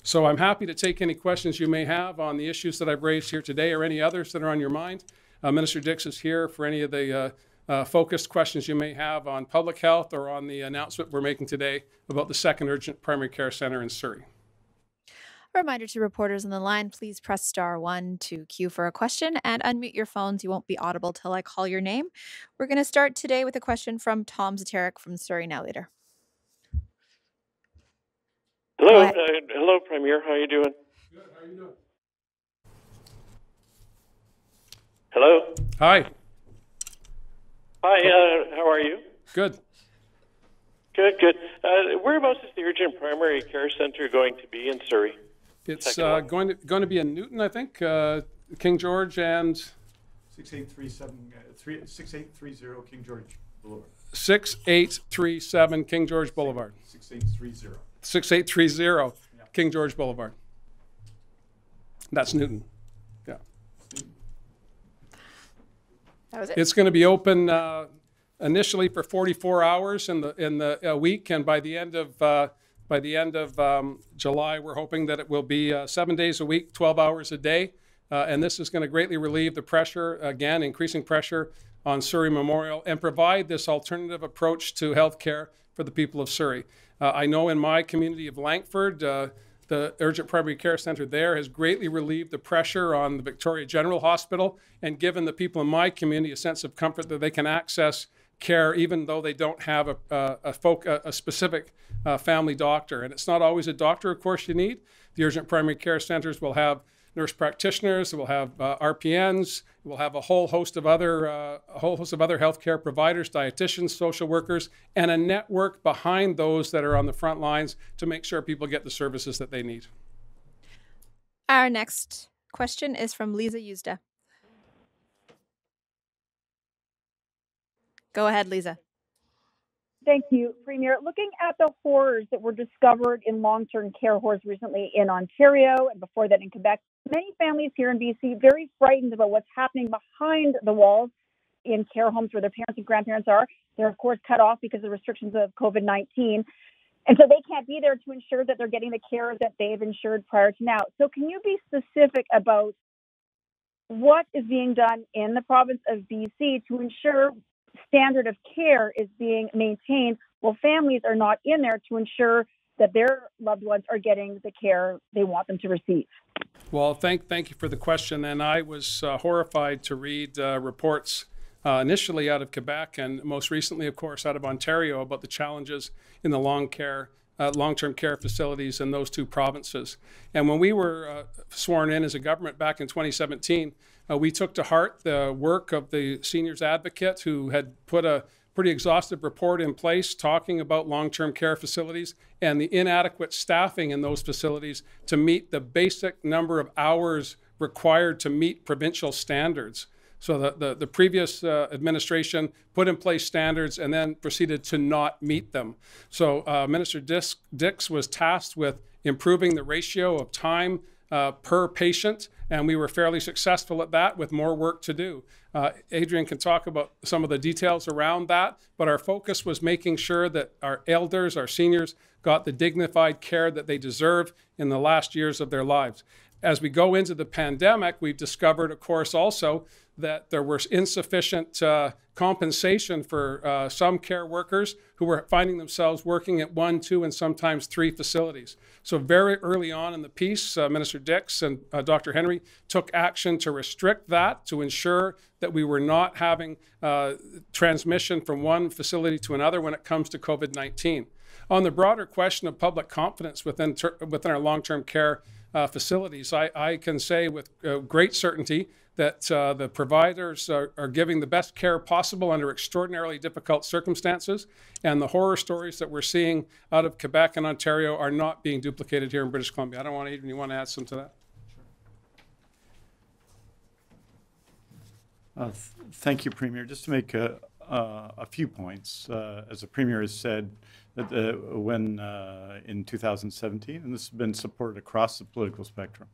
So I'm happy to take any questions you may have on the issues that I've raised here today or any others that are on your mind. Minister Dix is here for any of the focused questions you may have on public health or on the announcement we're making today about the second urgent primary care center in Surrey. A reminder to reporters on the line, please press *1 to queue for a question and unmute your phones. You won't be audible till I call your name. We're going to start today with a question from Tom Zaterik from Surrey Now Leader. Hello, hello, Premier. How are you doing? Good. How are you doing? Hello. Hi. Hi. How are you? Good. Good. Whereabouts is the urgent primary care center going to be in Surrey? It's going to be in Newton, I think. King George and 6830 King George Boulevard. 6837 King George Boulevard. 6830. 6830 King George Boulevard. That's Newton. Yeah. That was it. It's going to be open initially for 44 hours in the week, and by the end of July, we're hoping that it will be 7 days a week, 12 hours a day, and this is going to greatly relieve the pressure, again, increasing pressure on Surrey Memorial, and provide this alternative approach to healthcare for the people of Surrey. I know in my community of Langford, the urgent primary care center there has greatly relieved the pressure on the Victoria General Hospital and given the people in my community a sense of comfort that they can access care even though they don't have a specific family doctor. And it's not always a doctor, of course, you need. The urgent primary care centers will have nurse practitioners, will have RPNs, will have a whole host of other healthcare providers, dietitians, social workers, and a network behind those that are on the front lines to make sure people get the services that they need. Our next question is from Lisa Yuzda. Go ahead, Lisa. Thank you, Premier. Looking at the horrors that were discovered in long-term care homes recently in Ontario and before that in Quebec, many families here in BC very frightened about what's happening behind the walls in care homes where their parents and grandparents are. They're, of course, cut off because of the restrictions of COVID-19. And so they can't be there to ensure that they're getting the care that they've ensured prior to now. So can you be specific about what is being done in the province of BC to ensure standard of care is being maintained while families are not in there to ensure that their loved ones are getting the care they want them to receive? Well, thank you for the question. And I was horrified to read reports initially out of Quebec and most recently, of course, out of Ontario about the challenges in the long-term care facilities in those two provinces. And when we were sworn in as a government back in 2017, we took to heart the work of the seniors advocate who had put a pretty exhaustive report in place talking about long-term care facilities and the inadequate staffing in those facilities to meet the basic number of hours required to meet provincial standards. So the previous administration put in place standards and then proceeded to not meet them. So Minister Dix was tasked with improving the ratio of time per patient, and we were fairly successful at that with more work to do. Adrian can talk about some of the details around that, but our focus was making sure that our elders, our seniors, got the dignified care that they deserve in the last years of their lives. As we go into the pandemic, we've discovered, of course, also that there was insufficient compensation for some care workers who were finding themselves working at 1, 2, and sometimes 3 facilities. So very early on in the piece, Minister Dix and Dr. Henry took action to restrict that, to ensure that we were not having transmission from one facility to another when it comes to COVID-19. On the broader question of public confidence within our long-term care facilities, I can say with great certainty that the providers are giving the best care possible under extraordinarily difficult circumstances, and the horror stories that we're seeing out of Quebec and Ontario are not being duplicated here in British Columbia. I don't want Adrian, you want to add something to that? Thank you, Premier. Just to make a few points, as the Premier has said, that when in 2017, and this has been supported across the political spectrum,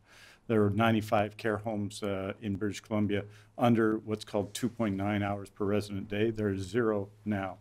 there were 95 care homes in British Columbia under what's called 2.9 hours per resident day. There is 0 now.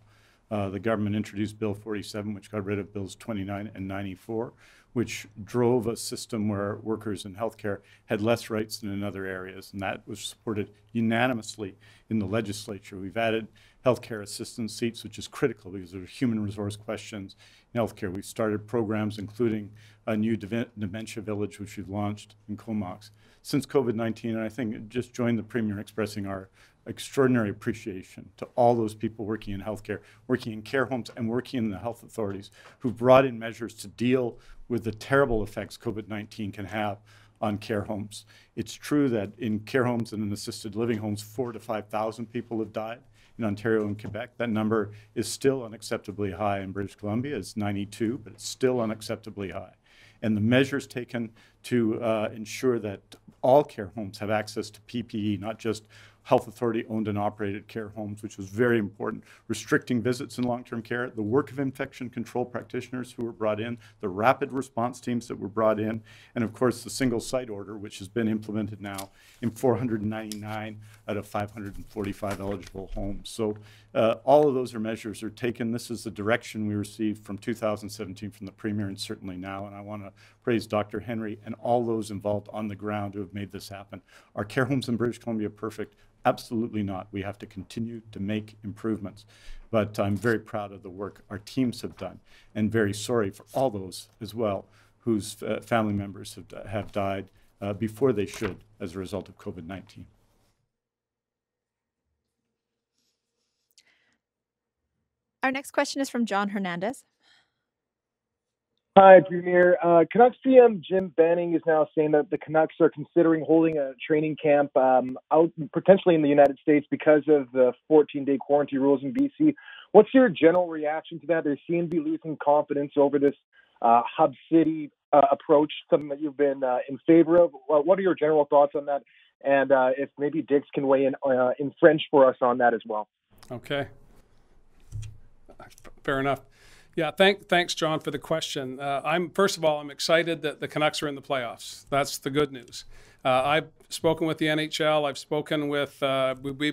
The government introduced Bill 47, which got rid of Bills 29 and 94, which drove a system where workers in healthcare had less rights than in other areas, and that was supported unanimously in the legislature. We've added healthcare assistance seats, which is critical because there are human resource questions in healthcare. We've started programs including a new dementia village, which we've launched in Comox. Since COVID-19, and I think just joined the Premier in expressing our extraordinary appreciation to all those people working in healthcare, working in care homes, and working in the health authorities who've brought in measures to deal with the terrible effects COVID-19 can have on care homes. It's true that in care homes and in assisted living homes, 4,000 to 5,000 people have died in Ontario and Quebec. That number is still unacceptably high. In British Columbia, it's 92, but it's still unacceptably high. And the measures taken to ensure that all care homes have access to PPE, not just health authority owned and operated care homes, which was very important, restricting visits in long-term care, the work of infection control practitioners who were brought in, the rapid response teams that were brought in, and of course the single site order, which has been implemented now in 499 out of 545 eligible homes. So all of those measures are taken. This is the direction we received from 2017 from the Premier and certainly now, and I want to praise Dr. Henry and all those involved on the ground who have made this happen. Are care homes in British Columbia perfect? Absolutely not. We have to continue to make improvements. But I'm very proud of the work our teams have done and very sorry for all those as well whose family members have died before they should as a result of COVID-19. Our next question is from John Hernandez. Hi, Premier. Canucks GM Jim Benning is now saying that the Canucks are considering holding a training camp out potentially in the United States because of the 14-day quarantine rules in BC. What's your general reaction to that? They seem to be losing confidence over this hub city approach, something that you've been in favor of. What are your general thoughts on that? And if maybe Dix can weigh in French for us on that as well. Okay. Fair enough. Yeah, thanks, John, for the question. First of all, I'm excited that the Canucks are in the playoffs. That's the good news. I've spoken with the NHL. I've spoken with,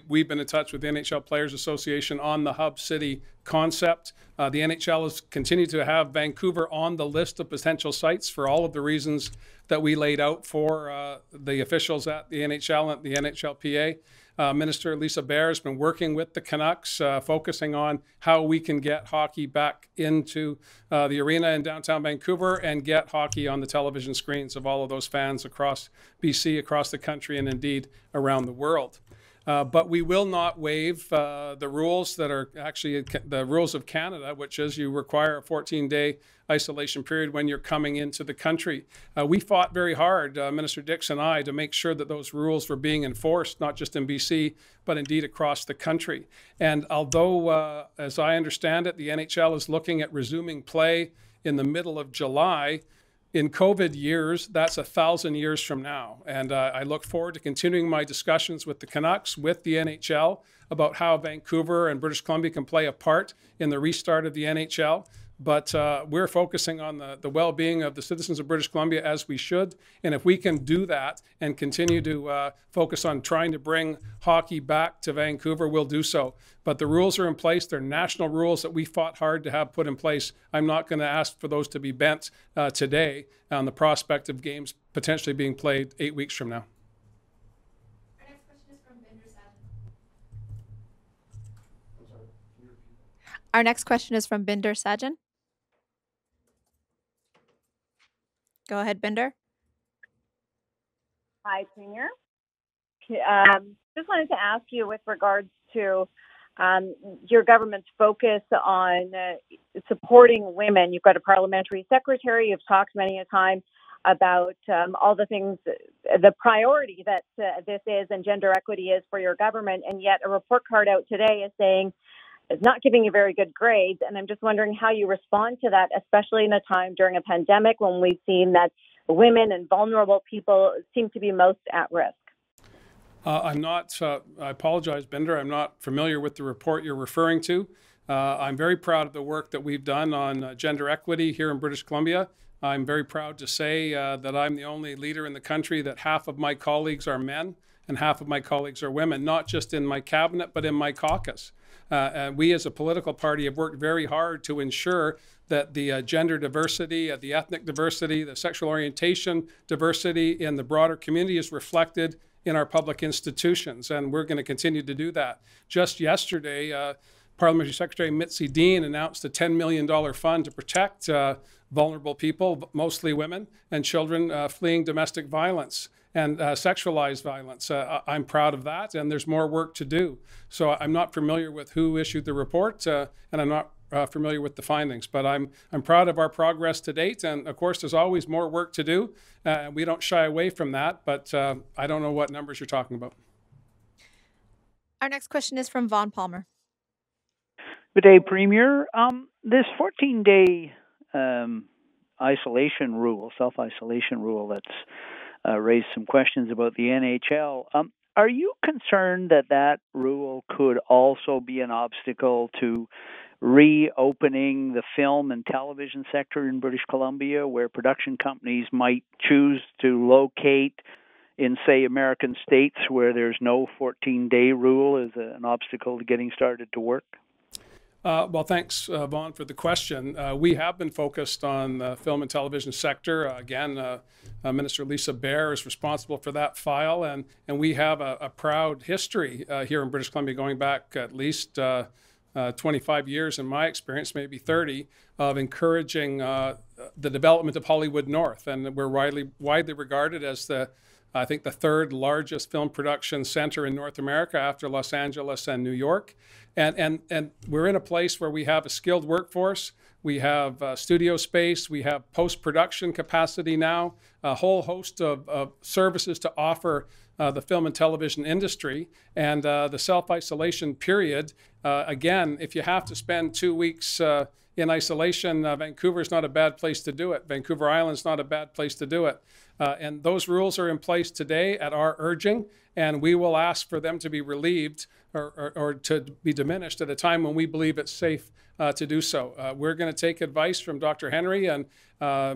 we've been in touch with the NHL Players Association on the Hub City concept. The NHL has continued to have Vancouver on the list of potential sites for all of the reasons that we laid out for the officials at the NHL and the NHLPA. Minister Lisa Bear has been working with the Canucks, focusing on how we can get hockey back into the arena in downtown Vancouver and get hockey on the television screens of all of those fans across BC, across the country, and indeed around the world. But we will not waive the rules that are actually the rules of Canada, which is you require a 14-day isolation period when you're coming into the country. We fought very hard, Minister Dix and I, to make sure that those rules were being enforced, not just in BC, but indeed across the country. And although, as I understand it, the NHL is looking at resuming play in the middle of July, in COVID years, that's 1,000 years from now. And I look forward to continuing my discussions with the Canucks, with the NHL, about how Vancouver and British Columbia can play a part in the restart of the NHL. But we're focusing on the well-being of the citizens of British Columbia, as we should. And if we can do that and continue to focus on trying to bring hockey back to Vancouver, we'll do so. But the rules are in place. They're national rules that we fought hard to have put in place. I'm not going to ask for those to be bent today on the prospect of games potentially being played 8 weeks from now. Our next question is from Binder Sajan. Our next question is from Binder Sajan. Go ahead, Binder. Hi, Premier. Just wanted to ask you with regards to your government's focus on supporting women. You've got a parliamentary secretary. You've talked many a time about all the things, the priority that this is and gender equity is for your government, and yet a report card out today is saying it's not giving you very good grades. And I'm just wondering how you respond to that, especially in a time during a pandemic when we've seen that women and vulnerable people seem to be most at risk. I'm not, I apologize, Binder, I'm not familiar with the report you're referring to. I'm very proud of the work that we've done on gender equity here in British Columbia. I'm very proud to say that I'm the only leader in the country that half of my colleagues are men and half of my colleagues are women, not just in my cabinet, but in my caucus. And we as a political party have worked very hard to ensure that the gender diversity, the ethnic diversity, the sexual orientation diversity in the broader community is reflected in our public institutions, and we're going to continue to do that. Just yesterday, Parliamentary Secretary Mitzi Dean announced a $10 million fund to protect vulnerable people, mostly women and children fleeing domestic violence and sexualized violence. I'm proud of that, and there's more work to do. So I'm not familiar with who issued the report, and I'm not familiar with the findings, but I'm proud of our progress to date. And of course, there's always more work to do. We don't shy away from that, but I don't know what numbers you're talking about. Our next question is from Vaughn Palmer. Good day, Premier. This 14-day isolation rule, self-isolation rule that's raised some questions about the NHL. Are you concerned that that rule could also be an obstacle to reopening the film and television sector in British Columbia, where production companies might choose to locate in, say, American states where there's no 14-day rule as an obstacle to getting started to work? Well, thanks, Vaughn, for the question. We have been focused on the film and television sector. Again, Minister Lisa Baer is responsible for that file, and we have a proud history here in British Columbia going back at least 25 years in my experience, maybe 30, of encouraging the development of Hollywood North. And we're widely regarded as I think the third largest film production center in North America after Los Angeles and New York. And we're in a place where we have a skilled workforce, we have studio space, we have post-production capacity now, a whole host of services to offer the film and television industry. And the self-isolation period, again, if you have to spend 2 weeks in isolation, Vancouver is not a bad place to do it. Vancouver Island is not a bad place to do it. And those rules are in place today at our urging, and we will ask for them to be relieved or to be diminished at a time when we believe it's safe to do so. We're going to take advice from Dr. Henry and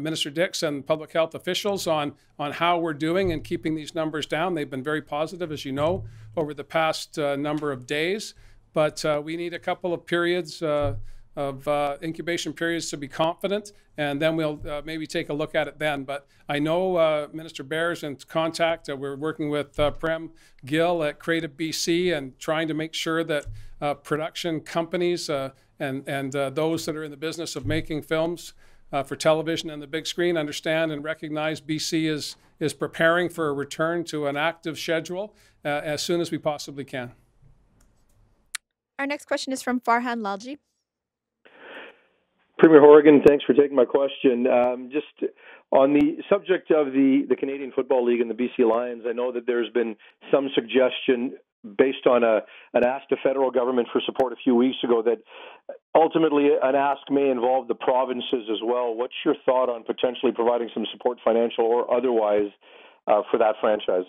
Minister Dix and public health officials on how we're doing in keeping these numbers down. They've been very positive, as you know, over the past number of days, but we need a couple of periods of incubation periods to be confident, and then we'll maybe take a look at it then. But I know Minister Baer's in contact. We're working with Prem Gill at Creative BC and trying to make sure that production companies and those that are in the business of making films for television and the big screen understand and recognize BC is preparing for a return to an active schedule as soon as we possibly can. Our next question is from Farhan Lalji. Premier Horgan, thanks for taking my question. Just on the subject of the Canadian Football League and the BC Lions, I know that there's been some suggestion based on an ask to federal government for support a few weeks ago that ultimately an ask may involve the provinces as well. What's your thought on potentially providing some support, financial or otherwise, for that franchise?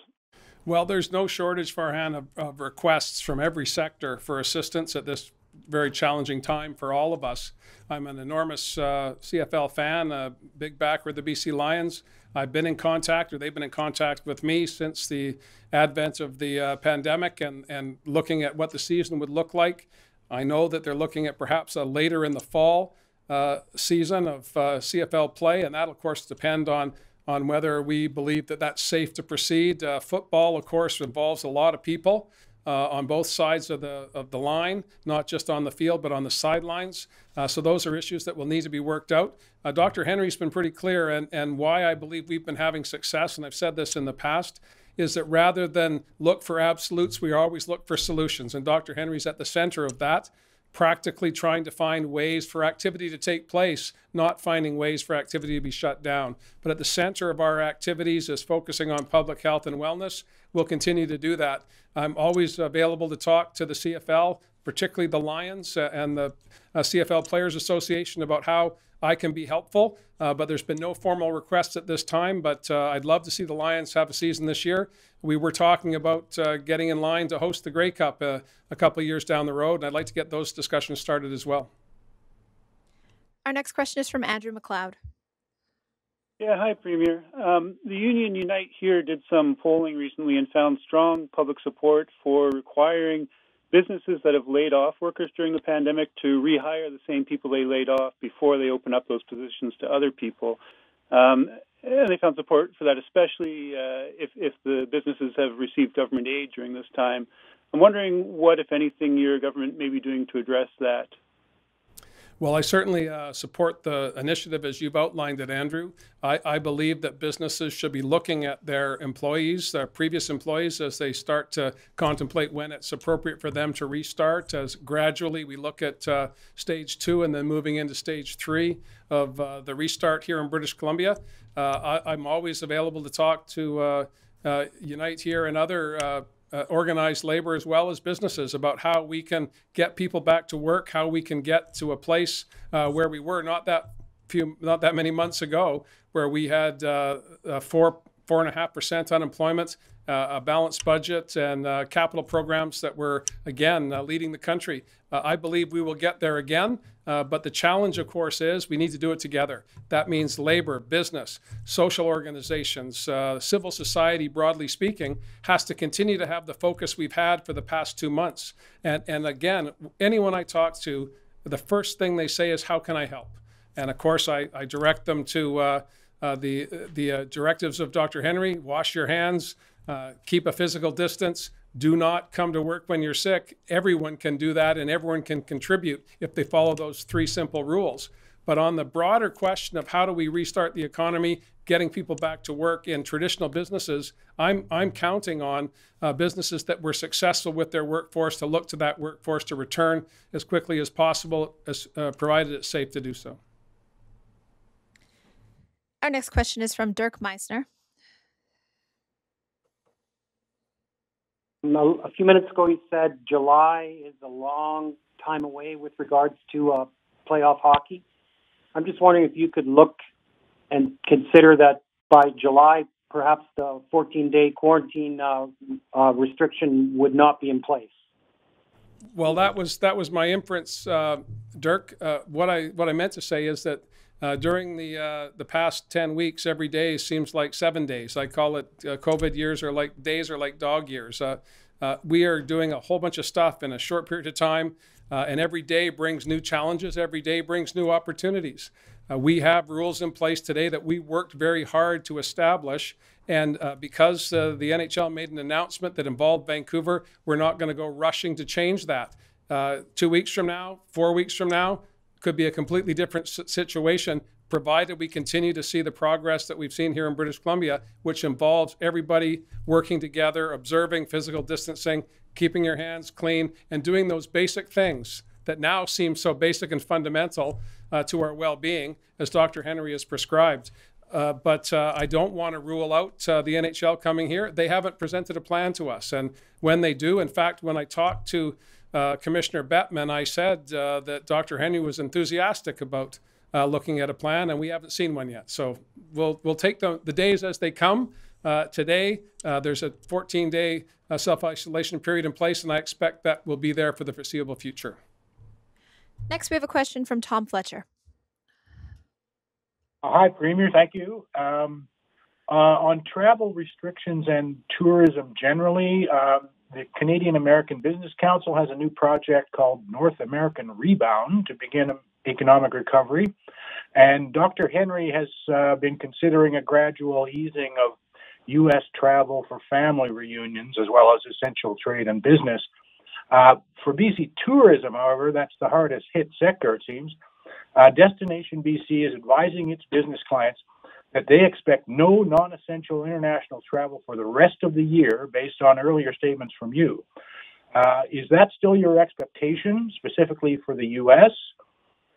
Well, there's no shortage, Farhan, of requests from every sector for assistance at this very challenging time for all of us. I'm an enormous CFL fan, a big backer of the BC Lions. I've been in contact, or they've been in contact with me since the advent of the pandemic and looking at what the season would look like. I know that they're looking at perhaps a later in the fall season of CFL play, and that'll, of course, depend on whether we believe that that's safe to proceed. Football, of course, involves a lot of people on both sides of the line, not just on the field, but on the sidelines. So those are issues that will need to be worked out. Dr. Henry's been pretty clear, and why I believe we've been having success, and I've said this in the past, is that rather than look for absolutes, we always look for solutions. And Dr. Henry's at the center of that, practically trying to find ways for activity to take place, not finding ways for activity to be shut down. But at the center of our activities is focusing on public health and wellness. We'll continue to do that. I'm always available to talk to the CFL, particularly the Lions and the CFL Players Association, about how I can be helpful. But there's been no formal requests at this time, but I'd love to see the Lions have a season this year. We were talking about getting in line to host the Grey Cup a couple of years down the road, and I'd like to get those discussions started as well. Our next question is from Andrew McLeod. Yeah, hi, Premier. The Union Unite here did some polling recently and found strong public support for requiring businesses that have laid off workers during the pandemic to rehire the same people they laid off before they open up those positions to other people. And they found support for that, especially if the businesses have received government aid during this time. I'm wondering what, if anything, your government may be doing to address that. Well, I certainly support the initiative as you've outlined it, Andrew. I believe that businesses should be looking at their employees, their previous employees, as they start to contemplate when it's appropriate for them to restart. As gradually we look at stage 2 and then moving into stage 3 of the restart here in British Columbia. I'm always available to talk to Unite here and other organized labor as well as businesses about how we can get people back to work, how we can get to a place where we were not that many months ago, where we had 4.5% unemployment, a balanced budget, and capital programs that were again leading the country. I believe we will get there again, but the challenge, of course, is we need to do it together. That means labor, business, social organizations, civil society, broadly speaking, has to continue to have the focus we've had for the past 2 months. And again, anyone I talk to, the first thing they say is, how can I help? And of course, I direct them to the directives of Dr. Henry: wash your hands, keep a physical distance, do not come to work when you're sick. Everyone can do that, and everyone can contribute if they follow those 3 simple rules. But on the broader question of how do we restart the economy, getting people back to work in traditional businesses, I'm counting on businesses that were successful with their workforce to look to that workforce to return as quickly as possible, provided it's safe to do so. Our next question is from Dirk Meisner. A few minutes ago, you said July is a long time away with regards to playoff hockey. I'm just wondering if you could look and consider that by July, perhaps the 14-day quarantine restriction would not be in place. Well, that was my inference, Dirk. What I meant to say is that during the past 10 weeks, every day seems like 7 days. I call it COVID years are like days are like dog years. We are doing a whole bunch of stuff in a short period of time, and every day brings new challenges. Every day brings new opportunities. We have rules in place today that we worked very hard to establish, and because the NHL made an announcement that involved Vancouver, we're not going to go rushing to change that. 2 weeks from now, 4 weeks from now, could be a completely different situation, provided we continue to see the progress that we've seen here in British Columbia, which involves everybody working together, observing physical distancing, keeping your hands clean, and doing those basic things that now seem so basic and fundamental to our well-being, as Dr. Henry has prescribed. But I don't want to rule out the NHL coming here. They haven't presented a plan to us. And when they do, in fact, when I talked to Commissioner Bettman, I said that Dr. Henry was enthusiastic about looking at a plan, and we haven't seen one yet. So we'll take the days as they come. Today, there's a 14-day self-isolation period in place, and I expect that will be there for the foreseeable future. Next, we have a question from Tom Fletcher. Hi, Premier. Thank you. On travel restrictions and tourism generally, the Canadian American Business Council has a new project called North American Rebound to begin economic recovery. And Dr. Henry has been considering a gradual easing of U.S. travel for family reunions, as well as essential trade and business. For BC tourism, however, that's the hardest hit sector, it seems. Destination BC is advising its business clients that they expect no non-essential international travel for the rest of the year based on earlier statements from you. Is that still your expectation, specifically for the U.S.,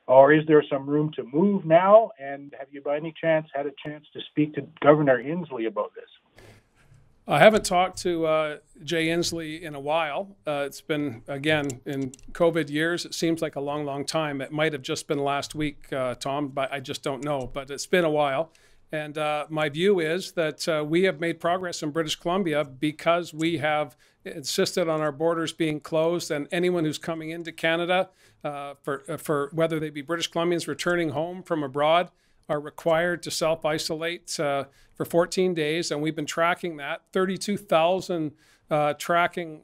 or is there some room to move now? And have you by any chance had a chance to speak to Governor Inslee about this? I haven't talked to Jay Inslee in a while. It's been, again, in COVID years, it seems like a long, long time. It might have just been last week, Tom, but I just don't know. But it's been a while. And my view is that we have made progress in British Columbia because we have insisted on our borders being closed, and anyone who's coming into Canada, for whether they be British Columbians returning home from abroad are required to self-isolate for 14 days, and we've been tracking that. 32,000 tracking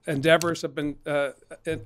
endeavors have been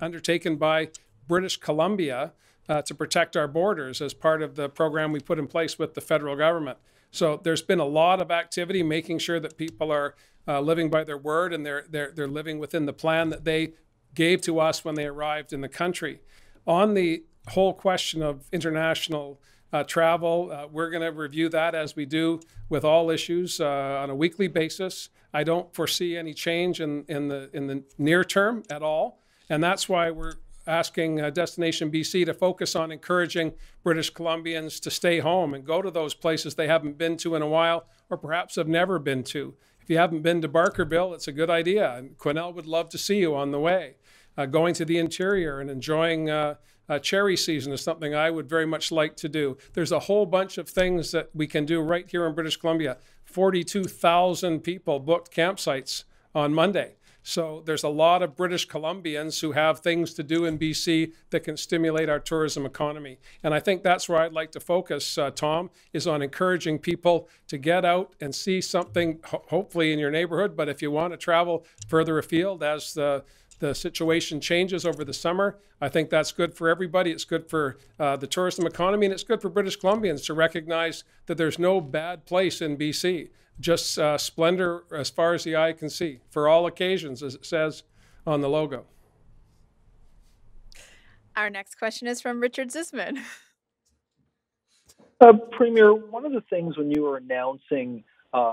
undertaken by British Columbia to protect our borders as part of the program we put in place with the federal government. So there's been a lot of activity making sure that people are living by their word and they're living within the plan that they gave to us when they arrived in the country. On the whole question of international travel, we're going to review that as we do with all issues on a weekly basis. I don't foresee any change in the near term at all, and that's why we're asking Destination BC to focus on encouraging British Columbians to stay home and go to those places they haven't been to in a while or perhaps have never been to. If you haven't been to Barkerville, it's a good idea, and Quesnel would love to see you on the way. Going to the interior and enjoying cherry season is something I would very much like to do. There's a whole bunch of things that we can do right here in British Columbia. 42,000 people booked campsites on Monday. So there's a lot of British Columbians who have things to do in BC that can stimulate our tourism economy. And I think that's where I'd like to focus, Tom, is on encouraging people to get out and see something, hopefully in your neighborhood. But if you want to travel further afield as the situation changes over the summer, I think that's good for everybody. It's good for the tourism economy, and it's good for British Columbians to recognize that there's no bad place in BC. Just splendor as far as the eye can see, for all occasions, as it says on the logo. Our next question is from Richard Zisman. Premier, one of the things when you were announcing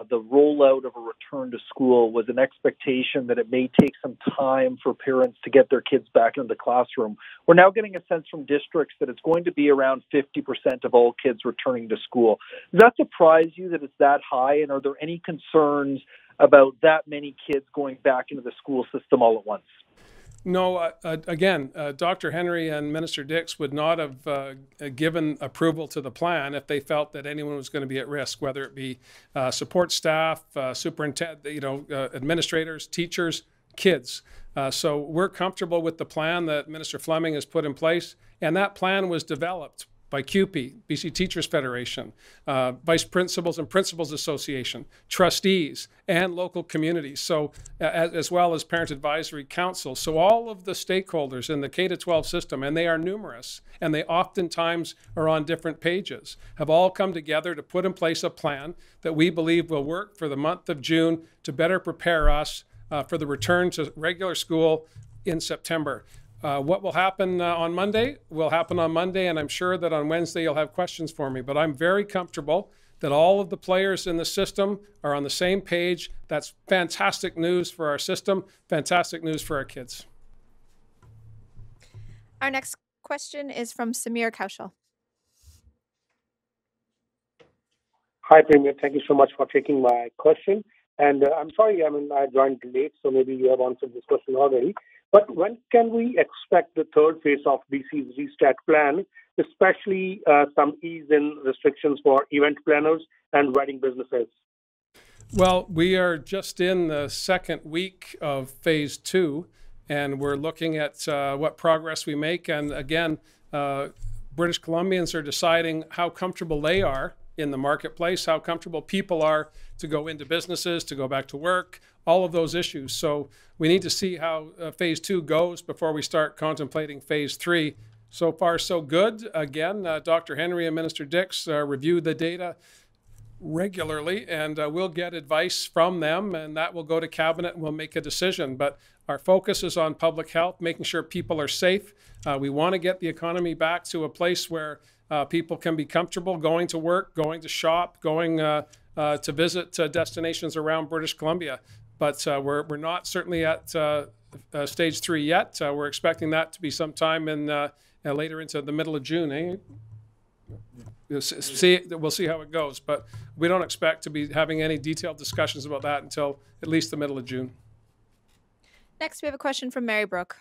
the rollout of a return to school was an expectation that it may take some time for parents to get their kids back into the classroom. We're now getting a sense from districts that it's going to be around 50% of all kids returning to school. Does that surprise you that it's that high? And are there any concerns about that many kids going back into the school system all at once? No, again, Dr. Henry and Minister Dix would not have given approval to the plan if they felt that anyone was going to be at risk, whether it be support staff, superintendent, administrators, teachers, kids. So we're comfortable with the plan that Minister Fleming has put in place, and that plan was developed by CUPE, BC Teachers Federation, Vice Principals and Principals Association, trustees, and local communities, so as well as Parent Advisory Council. So all of the stakeholders in the K-12 system, and they are numerous, and they oftentimes are on different pages, have all come together to put in place a plan that we believe will work for the month of June to better prepare us for the return to regular school in September. What will happen on Monday will happen on Monday, and I'm sure that on Wednesday you'll have questions for me. But I'm very comfortable that all of the players in the system are on the same page. That's fantastic news for our system, fantastic news for our kids. Our next question is from Samir Kaushal. Hi, Premier. Thank you so much for taking my question. And I'm sorry, I joined late, so maybe you have answered this question already. But when can we expect the third phase of BC's restart plan, especially some ease in restrictions for event planners and wedding businesses? Well, we are just in the second week of phase 2, and we're looking at what progress we make. And again, British Columbians are deciding how comfortable they are in the marketplace, how comfortable people are to go into businesses, to go back to work, all of those issues. So we need to see how phase 2 goes before we start contemplating phase 3. So far, so good. Again, Dr. Henry and Minister Dix review the data regularly, and we'll get advice from them, and that will go to Cabinet and we'll make a decision. But our focus is on public health, making sure people are safe. We want to get the economy back to a place where people can be comfortable going to work, going to shop, going to visit destinations around British Columbia. But we're not certainly at stage 3 yet. We're expecting that to be sometime in later into the middle of June. Eh? We'll see how it goes. But we don't expect to be having any detailed discussions about that until at least the middle of June. Next, we have a question from Mary Brooke.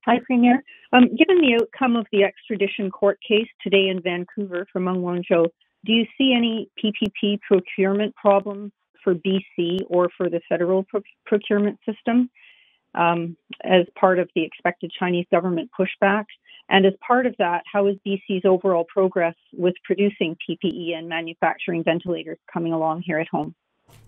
Hi, Premier. Given the outcome of the extradition court case today in Vancouver for Meng Wanzhou, do you see any PPP procurement problems for BC or for the federal procurement system? as part of the expected Chinese government pushback? And as part of that, how is BC's overall progress with producing PPE and manufacturing ventilators coming along here at home?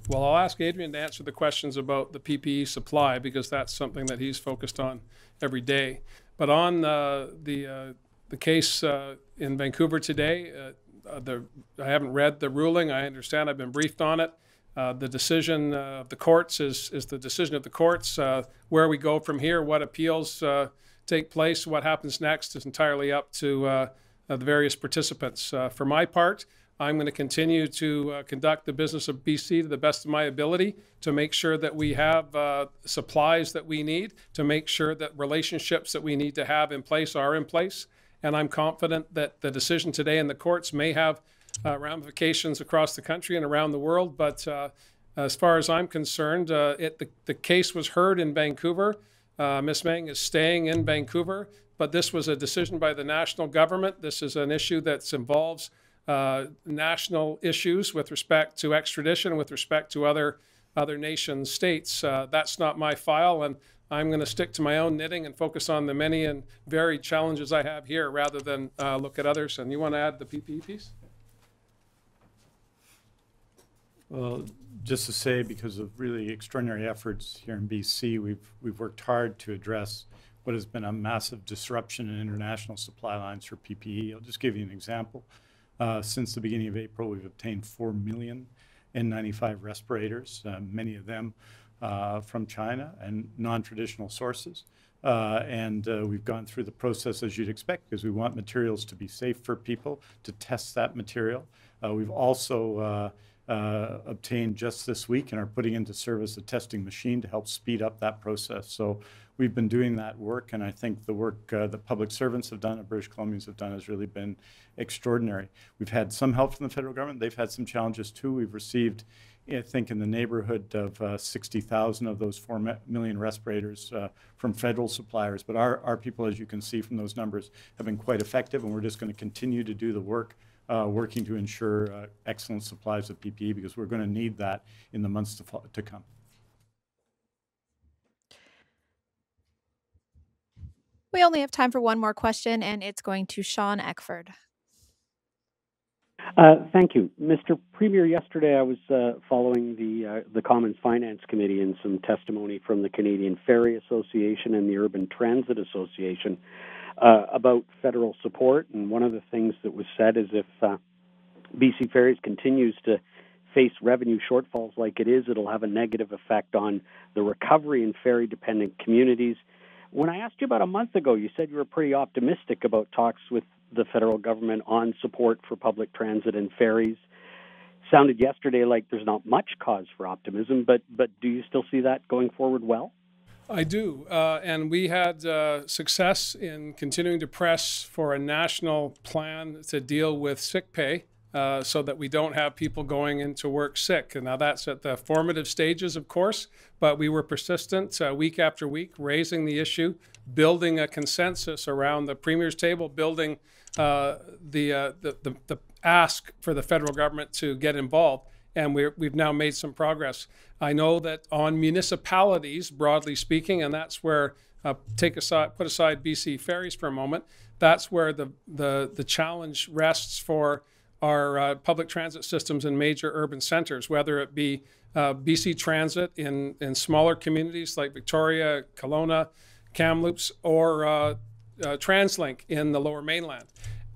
Well, I'll ask Adrian to answer the questions about the PPE supply because that's something that he's focused on every day. But on the case in Vancouver today, I haven't read the ruling. I understand I've been briefed on it. The decision of the courts is the decision of the courts. Where we go from here, what appeals take place, what happens next is entirely up to the various participants. For my part, I'm going to continue to conduct the business of BC to the best of my ability to make sure that we have supplies that we need, to make sure that relationships that we need to have in place are in place. And I'm confident that the decision today in the courts may have ramifications across the country and around the world. But as far as I'm concerned, the case was heard in Vancouver. Ms. Meng is staying in Vancouver, but this was a decision by the national government. This is an issue that involves national issues with respect to extradition, with respect to other nation states. That's not my file, and I'm going to stick to my own knitting and focus on the many and varied challenges I have here rather than look at others. And you want to add the PPE piece? Well, just to say, because of really extraordinary efforts here in BC, we've worked hard to address what has been a massive disruption in international supply lines for PPE. I'll just give you an example. Since the beginning of April, we've obtained 4 million N95 respirators, many of them from China and non-traditional sources. We've gone through the process as you'd expect because we want materials to be safe for people, to test that material. We've also obtained just this week and are putting into service a testing machine to help speed up that process. So we've been doing that work, and I think the work that public servants have done and British Columbians have done has really been extraordinary. We've had some help from the federal government. They've had some challenges too. We've received, I think, in the neighborhood of 60,000 of those 4 million respirators from federal suppliers. But our people, as you can see from those numbers, have been quite effective, and we're just going to continue to do the work, working to ensure excellent supplies of PPE, because we're going to need that in the months to come. We only have time for one more question, and it's going to Sean Eckford. Thank you. Mr. Premier, yesterday I was following the Commons Finance Committee and some testimony from the Canadian Ferry Association and the Urban Transit Association about federal support. And one of the things that was said is if BC Ferries continues to face revenue shortfalls like it is, it'll have a negative effect on the recovery in ferry-dependent communities. When I asked you about a month ago, you said you were pretty optimistic about talks with the federal government on support for public transit and ferries. Sounded yesterday like there's not much cause for optimism, but do you still see that going forward well? I do, and we had success in continuing to press for a national plan to deal with sick pay so that we don't have people going into work sick. And now that's at the formative stages, of course, but we were persistent week after week, raising the issue, building a consensus around the Premier's table, building the ask for the federal government to get involved, and we've now made some progress. I know that on municipalities, broadly speaking, and that's where put aside BC Ferries for a moment, that's where the challenge rests for our public transit systems in major urban centers, whether it be BC Transit in smaller communities like Victoria, Kelowna, Kamloops, or TransLink in the Lower Mainland.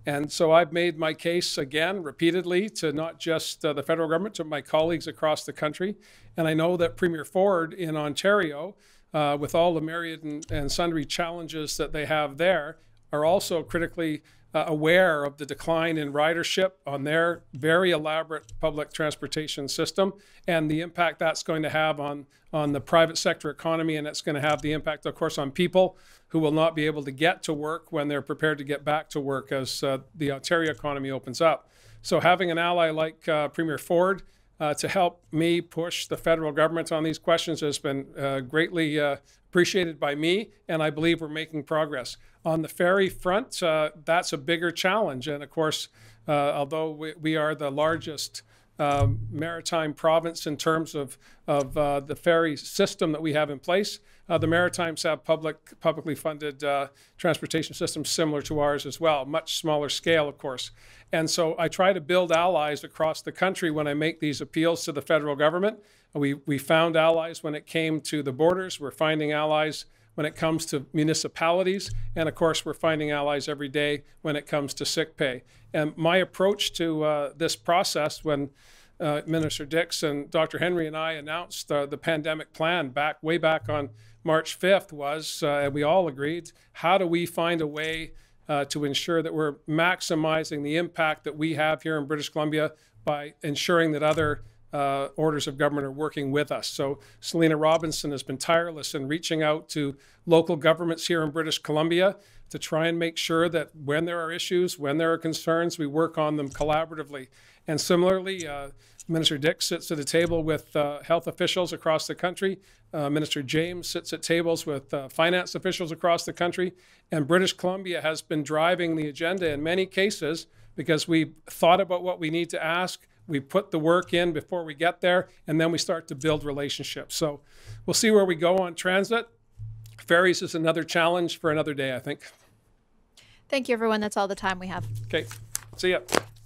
And so I've made my case again repeatedly to not just the federal government, to my colleagues across the country. And I know that Premier Ford in Ontario, with all the myriad and sundry challenges that they have there, are also critically aware of the decline in ridership on their very elaborate public transportation system and the impact that's going to have on the private sector economy. And it's going to have the impact, of course, on people who will not be able to get to work when they're prepared to get back to work as the Ontario economy opens up. So having an ally like Premier Ford to help me push the federal government on these questions has been greatly appreciated by me, and I believe we're making progress. On the ferry front, that's a bigger challenge. And of course, although we are the largest maritime province in terms of the ferry system that we have in place. The Maritimes have publicly funded transportation systems similar to ours as well, much smaller scale, of course. And so I try to build allies across the country when I make these appeals to the federal government. We found allies when it came to the borders. We're finding allies when it comes to municipalities. And of course, we're finding allies every day when it comes to sick pay. And my approach to this process, when Minister Dix and Dr. Henry and I announced the pandemic plan way back on March 5th was, and we all agreed, how do we find a way to ensure that we're maximizing the impact that we have here in British Columbia by ensuring that other orders of government are working with us. So Selena Robinson has been tireless in reaching out to local governments here in British Columbia to try and make sure that when there are issues, when there are concerns, we work on them collaboratively. And similarly, Minister Dix sits at a table with health officials across the country. Minister James sits at tables with finance officials across the country. And British Columbia has been driving the agenda in many cases because we've thought about what we need to ask. We put the work in before we get there, and then we start to build relationships. So we'll see where we go on transit. Ferries is another challenge for another day, I think. Thank you, everyone. That's all the time we have. Okay. See ya.